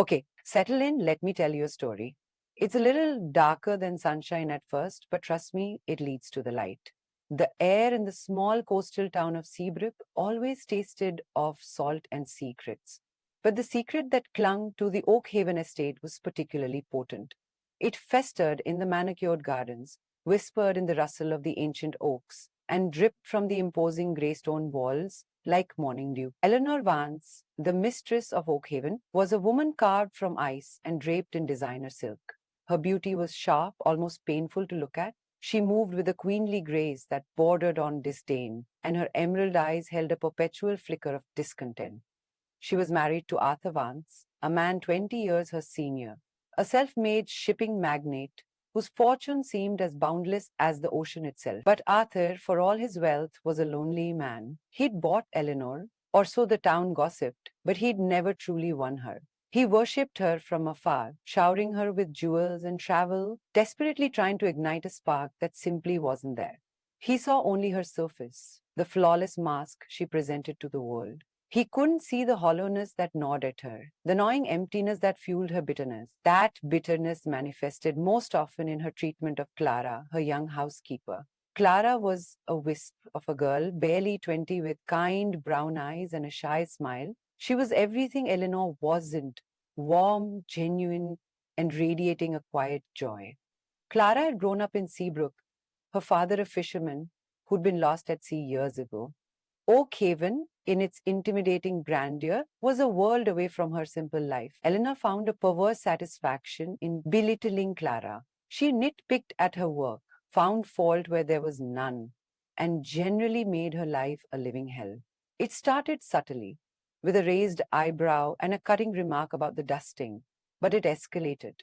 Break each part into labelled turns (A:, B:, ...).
A: Okay, settle in. Let me tell you a story. It's a little darker than sunshine at first, but trust me, it leads to the light. The air in the small coastal town of Seabrook always tasted of salt and secrets. But the secret that clung to the Oak Haven estate was particularly potent. It festered in the manicured gardens, whispered in the rustle of the ancient oaks, and dripped from the imposing grey stone walls like morning dew. Eleanor Vance, the mistress of Oakhaven, was a woman carved from ice and draped in designer silk. Her beauty was sharp, almost painful to look at. She moved with a queenly grace that bordered on disdain, and her emerald eyes held a perpetual flicker of discontent. She was married to Arthur Vance, a man 20 years her senior, a self made shipping magnate whose fortune seemed as boundless as the ocean itself. But Arthur, for all his wealth, was a lonely man. He'd bought Eleanor, or so the town gossiped, but he'd never truly won her. He worshipped her from afar, showering her with jewels and travel, desperately trying to ignite a spark that simply wasn't there. He saw only her surface, the flawless mask she presented to the world. He couldn't see the hollowness that gnawed at her, the gnawing emptiness that fueled her bitterness. That bitterness manifested most often in her treatment of Clara, her young housekeeper. Clara was a wisp of a girl, barely 20, with kind brown eyes and a shy smile. She was everything Eleanor wasn't: warm, genuine, and radiating a quiet joy. Clara had grown up in Seabrook, her father a fisherman who'd been lost at sea years ago. Oak Haven, in its intimidating grandeur, was a world away from her simple life. Eleanor found a perverse satisfaction in belittling Clara. She nitpicked at her work, found fault where there was none, and generally made her life a living hell. It started subtly, with a raised eyebrow and a cutting remark about the dusting, but it escalated.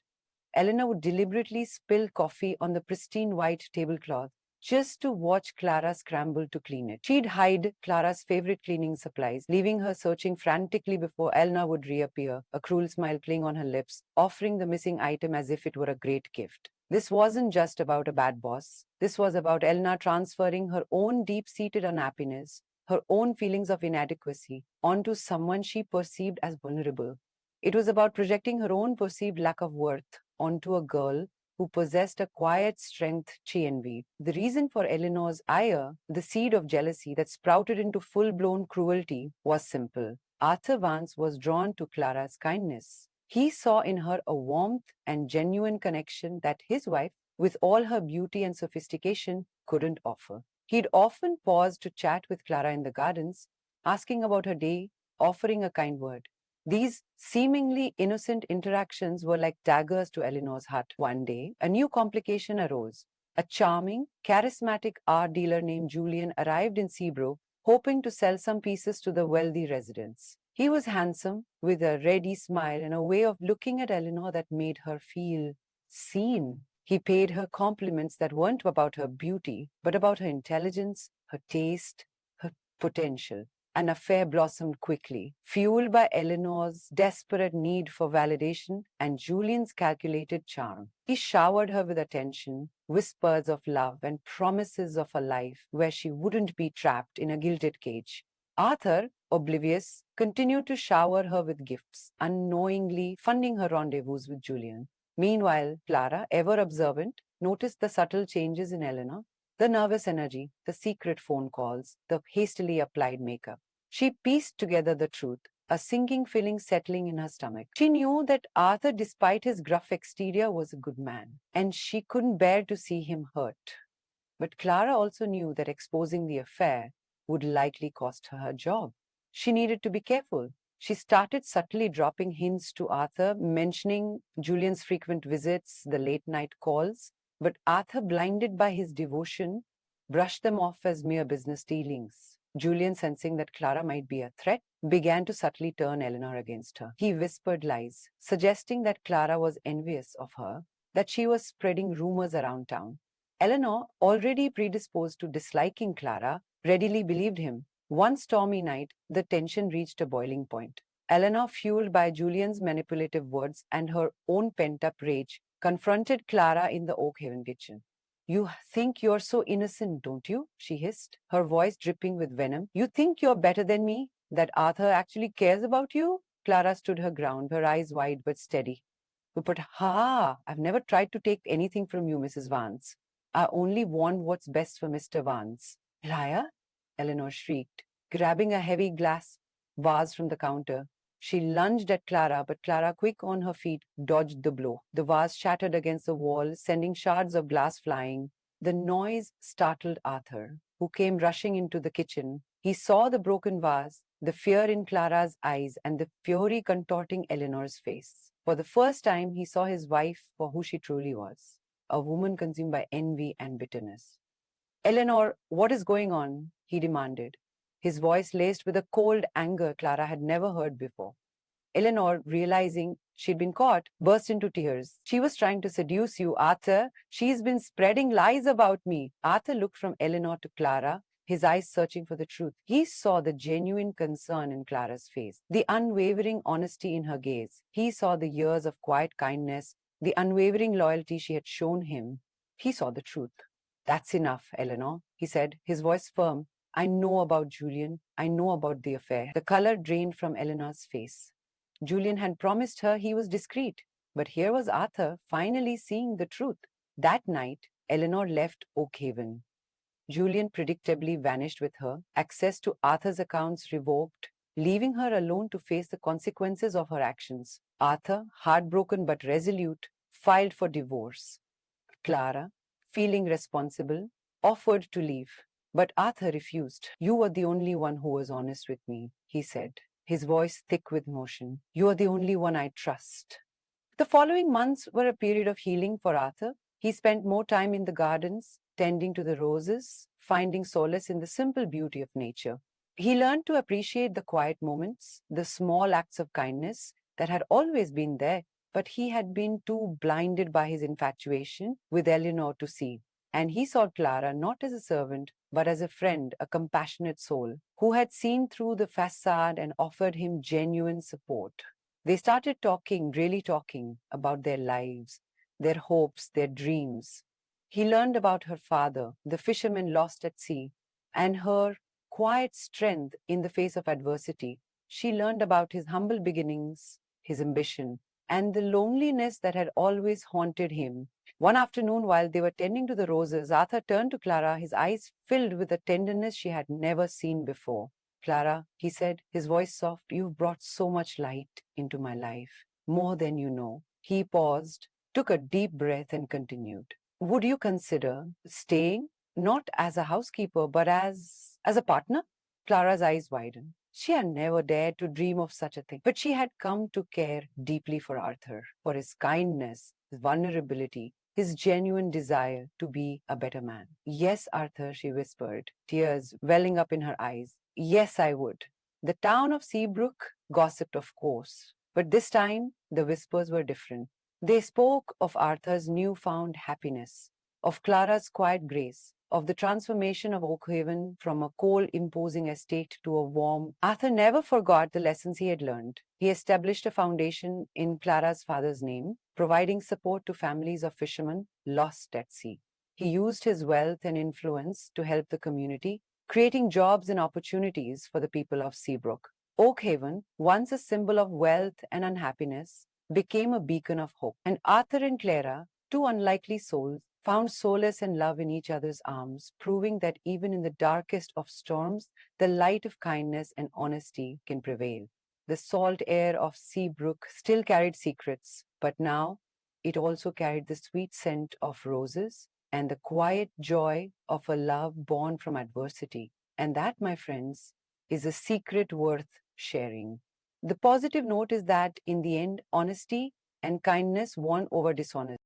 A: Eleanor would deliberately spill coffee on the pristine white tablecloth just to watch Clara scramble to clean it. She'd hide Clara's favorite cleaning supplies, leaving her searching frantically before Eleanor would reappear, a cruel smile playing on her lips, offering the missing item as if it were a great gift. This wasn't just about a bad boss. This was about Eleanor transferring her own deep-seated unhappiness, her own feelings of inadequacy, onto someone she perceived as vulnerable. It was about projecting her own perceived lack of worth onto a girl who possessed a quiet strength she envied. The reason for Eleanor's ire, the seed of jealousy that sprouted into full-blown cruelty, was simple. Arthur Vance was drawn to Clara's kindness. He saw in her a warmth and genuine connection that his wife, with all her beauty and sophistication, couldn't offer. He'd often pause to chat with Clara in the gardens, asking about her day, offering a kind word. These seemingly innocent interactions were like daggers to Eleanor's heart. One day, a new complication arose. A charming, charismatic art dealer named Julian arrived in Seabrook, hoping to sell some pieces to the wealthy residents. He was handsome, with a ready smile and a way of looking at Eleanor that made her feel seen. He paid her compliments that weren't about her beauty, but about her intelligence, her taste, her potential. An affair blossomed quickly, fueled by Eleanor's desperate need for validation and Julian's calculated charm. He showered her with attention, whispers of love, and promises of a life where she wouldn't be trapped in a gilded cage. Arthur, oblivious, continued to shower her with gifts, unknowingly funding her rendezvous with Julian. Meanwhile, Clara, ever observant, noticed the subtle changes in Eleanor: the nervous energy, the secret phone calls, the hastily applied makeup. She pieced together the truth, a sinking feeling settling in her stomach. She knew that Arthur, despite his gruff exterior, was a good man, and she couldn't bear to see him hurt. But Clara also knew that exposing the affair would likely cost her her job. She needed to be careful. She started subtly dropping hints to Arthur, mentioning Julian's frequent visits, the late night calls, but Arthur, blinded by his devotion, brushed them off as mere business dealings. Julian, sensing that Clara might be a threat, began to subtly turn Eleanor against her. He whispered lies, suggesting that Clara was envious of her, that she was spreading rumors around town. Eleanor, already predisposed to disliking Clara, readily believed him. One stormy night, the tension reached a boiling point. Eleanor, fueled by Julian's manipulative words and her own pent-up rage, confronted Clara in the Oak Haven kitchen. "You think you're so innocent, don't you?" she hissed, her voice dripping with venom. "You think you're better than me? That Arthur actually cares about you?" Clara stood her ground, her eyes wide but steady. But I've never tried to take anything from you, Mrs. Vance. I only want what's best for Mr. Vance. Liar? Eleanor shrieked, grabbing a heavy glass vase from the counter. She lunged at Clara, but Clara, quick on her feet, dodged the blow. The vase shattered against the wall, sending shards of glass flying. The noise startled Arthur, who came rushing into the kitchen. He saw the broken vase, the fear in Clara's eyes, and the fury contorting Eleanor's face. For the first time, he saw his wife for who she truly was, a woman consumed by envy and bitterness. Eleanor, what is going on? He demanded, his voice laced with a cold anger Clara had never heard before. Eleanor, realizing she'd been caught, burst into tears. She was trying to seduce you, Arthur. She's been spreading lies about me. Arthur looked from Eleanor to Clara, his eyes searching for the truth. He saw the genuine concern in Clara's face, the unwavering honesty in her gaze. He saw the years of quiet kindness, the unwavering loyalty she had shown him. He saw the truth. That's enough, Eleanor, he said, his voice firm. I know about Julian. I know about the affair. The color drained from Eleanor's face. Julian had promised her he was discreet, but here was Arthur finally seeing the truth. That night, Eleanor left Oakhaven. Julian predictably vanished with her, access to Arthur's accounts revoked, leaving her alone to face the consequences of her actions. Arthur, heartbroken but resolute, filed for divorce. Clara, feeling responsible, offered to leave. But Arthur refused. You were the only one who was honest with me, he said, his voice thick with emotion. You are the only one I trust. The following months were a period of healing for Arthur. He spent more time in the gardens, tending to the roses, finding solace in the simple beauty of nature. He learned to appreciate the quiet moments, the small acts of kindness that had always been there, but he had been too blinded by his infatuation with Eleanor to see. And he saw Clara not as a servant, but as a friend, a compassionate soul, who had seen through the facade and offered him genuine support. They started talking, really talking, about their lives, their hopes, their dreams. He learned about her father, the fisherman lost at sea, and her quiet strength in the face of adversity. She learned about his humble beginnings, his ambition, and the loneliness that had always haunted him. One afternoon, while they were tending to the roses, Arthur turned to Clara, his eyes filled with a tenderness she had never seen before. Clara, he said, his voice soft, you've brought so much light into my life, more than you know. He paused, took a deep breath, and continued. Would you consider staying, not as a housekeeper, but as a partner? Clara's eyes widened. She had never dared to dream of such a thing, but she had come to care deeply for Arthur, for his kindness, his vulnerability, his genuine desire to be a better man. Yes, Arthur, she whispered, tears welling up in her eyes. Yes, I would. The town of Seabrook gossiped, of course, but this time the whispers were different. They spoke of Arthur's newfound happiness, of Clara's quiet grace, of the transformation of Oakhaven from a cold, imposing estate to a warm. Arthur never forgot the lessons he had learned. He established a foundation in Clara's father's name, providing support to families of fishermen lost at sea. He used his wealth and influence to help the community, creating jobs and opportunities for the people of Seabrook. Oakhaven, once a symbol of wealth and unhappiness, became a beacon of hope. And Arthur and Clara, two unlikely souls, found solace and love in each other's arms, proving that even in the darkest of storms, the light of kindness and honesty can prevail. The salt air of Seabrook still carried secrets, but now it also carried the sweet scent of roses and the quiet joy of a love born from adversity. And that, my friends, is a secret worth sharing. The positive note is that in the end, honesty and kindness won over dishonesty.